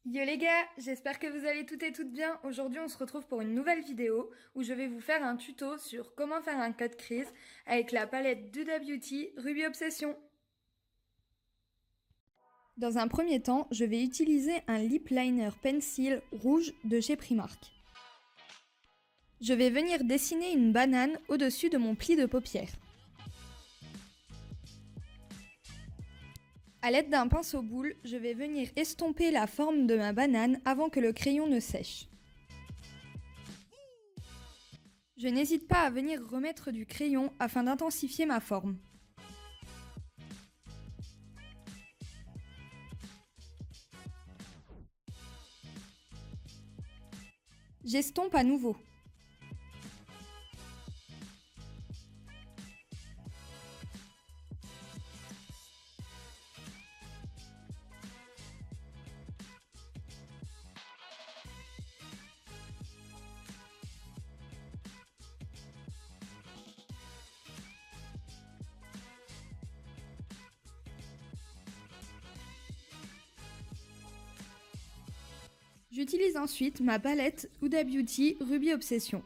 Yo les gars, j'espère que vous allez toutes et toutes bien. Aujourd'hui, on se retrouve pour une nouvelle vidéo où je vais vous faire un tuto sur comment faire un cut crease avec la palette Huda Beauty Ruby Obsession. Dans un premier temps, je vais utiliser un lip liner pencil rouge de chez Primark. Je vais venir dessiner une banane au-dessus de mon pli de paupière. A l'aide d'un pinceau boule, je vais venir estomper la forme de ma banane avant que le crayon ne sèche. Je n'hésite pas à venir remettre du crayon afin d'intensifier ma forme. J'estompe à nouveau. J'utilise ensuite ma palette Huda Beauty Ruby Obsession.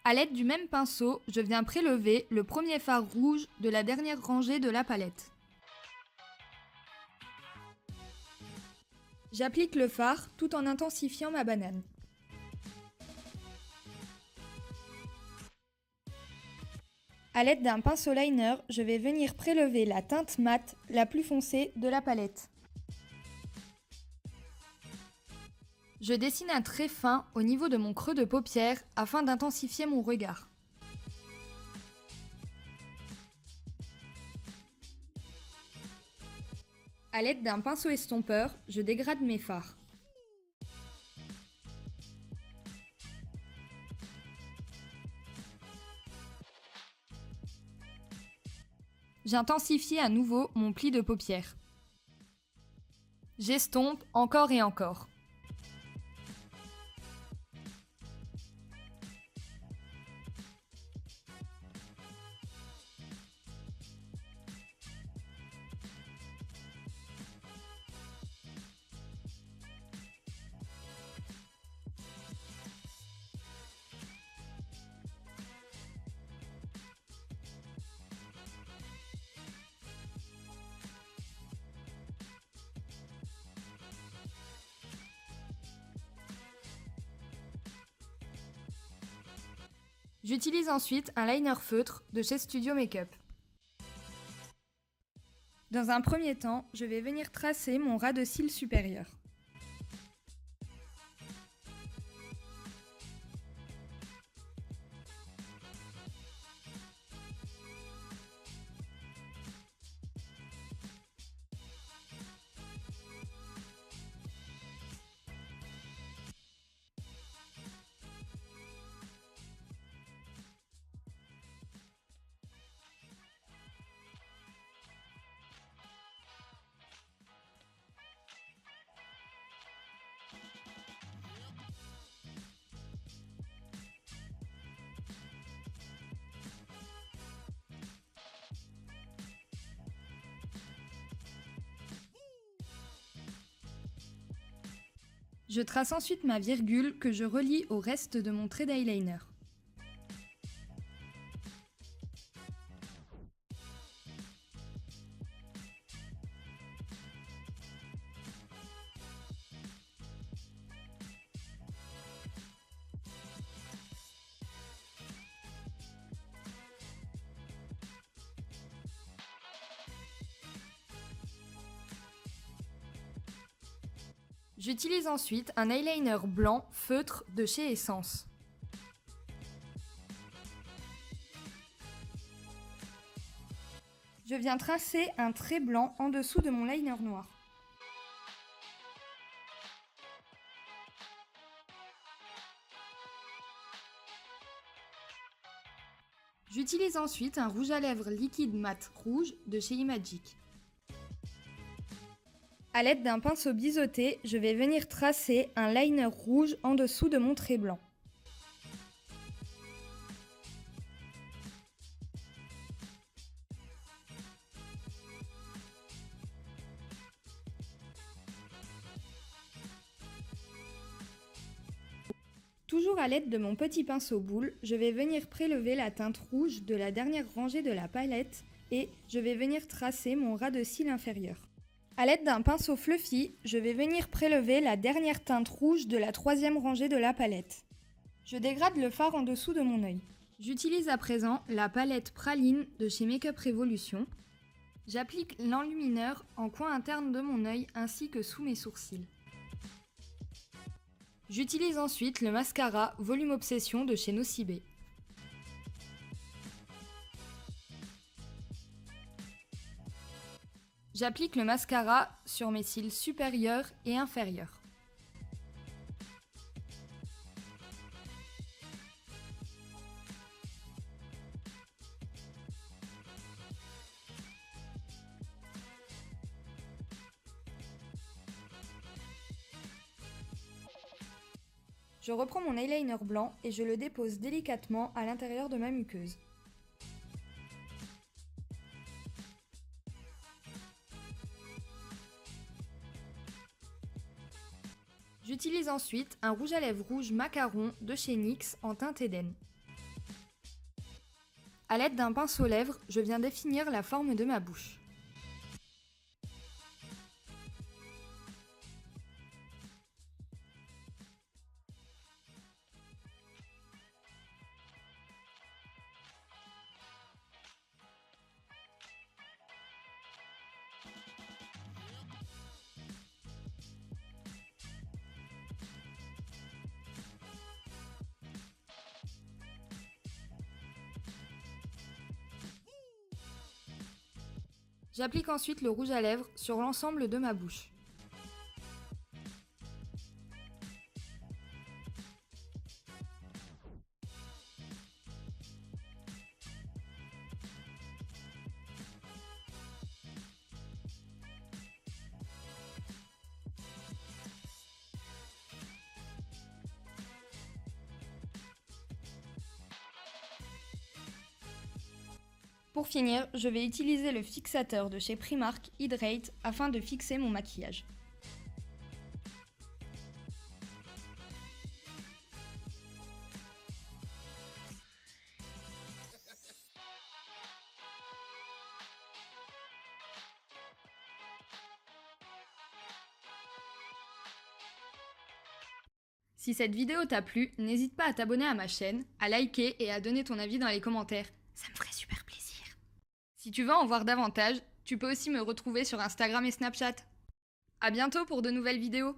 A l'aide du même pinceau, je viens prélever le premier fard rouge de la dernière rangée de la palette. J'applique le fard tout en intensifiant ma banane. A l'aide d'un pinceau liner, je vais venir prélever la teinte mate la plus foncée de la palette. Je dessine un trait fin au niveau de mon creux de paupière afin d'intensifier mon regard. A l'aide d'un pinceau estompeur, je dégrade mes fards. J'intensifie à nouveau mon pli de paupière. J'estompe encore et encore. J'utilise ensuite un liner feutre de chez Studio Makeup. Dans un premier temps, je vais venir tracer mon ras de cils supérieur. Je trace ensuite ma virgule que je relie au reste de mon trait d'eyeliner. J'utilise ensuite un eyeliner blanc feutre de chez Essence. Je viens tracer un trait blanc en dessous de mon liner noir. J'utilise ensuite un rouge à lèvres liquide mat rouge de chez Imagic. A l'aide d'un pinceau biseauté, je vais venir tracer un liner rouge en dessous de mon trait blanc. Toujours à l'aide de mon petit pinceau boule, je vais venir prélever la teinte rouge de la dernière rangée de la palette et je vais venir tracer mon ras de cils inférieur. A l'aide d'un pinceau fluffy, je vais venir prélever la dernière teinte rouge de la troisième rangée de la palette. Je dégrade le fard en dessous de mon œil. J'utilise à présent la palette Praline de chez Makeup Revolution. J'applique l'enlumineur en coin interne de mon œil ainsi que sous mes sourcils. J'utilise ensuite le mascara Volume Obsession de chez Nocibé. J'applique le mascara sur mes cils supérieurs et inférieurs. Je reprends mon eyeliner blanc et je le dépose délicatement à l'intérieur de ma muqueuse. J'utilise ensuite un rouge à lèvres rouge macaron de chez NYX en teinte Eden. A l'aide d'un pinceau lèvres, je viens définir la forme de ma bouche. J'applique ensuite le rouge à lèvres sur l'ensemble de ma bouche. Pour finir, je vais utiliser le fixateur de chez Primark Hydrate afin de fixer mon maquillage. Si cette vidéo t'a plu, n'hésite pas à t'abonner à ma chaîne, à liker et à donner ton avis dans les commentaires. Ça me ferait super plaisir. Si tu veux en voir davantage, tu peux aussi me retrouver sur Instagram et Snapchat. À bientôt pour de nouvelles vidéos.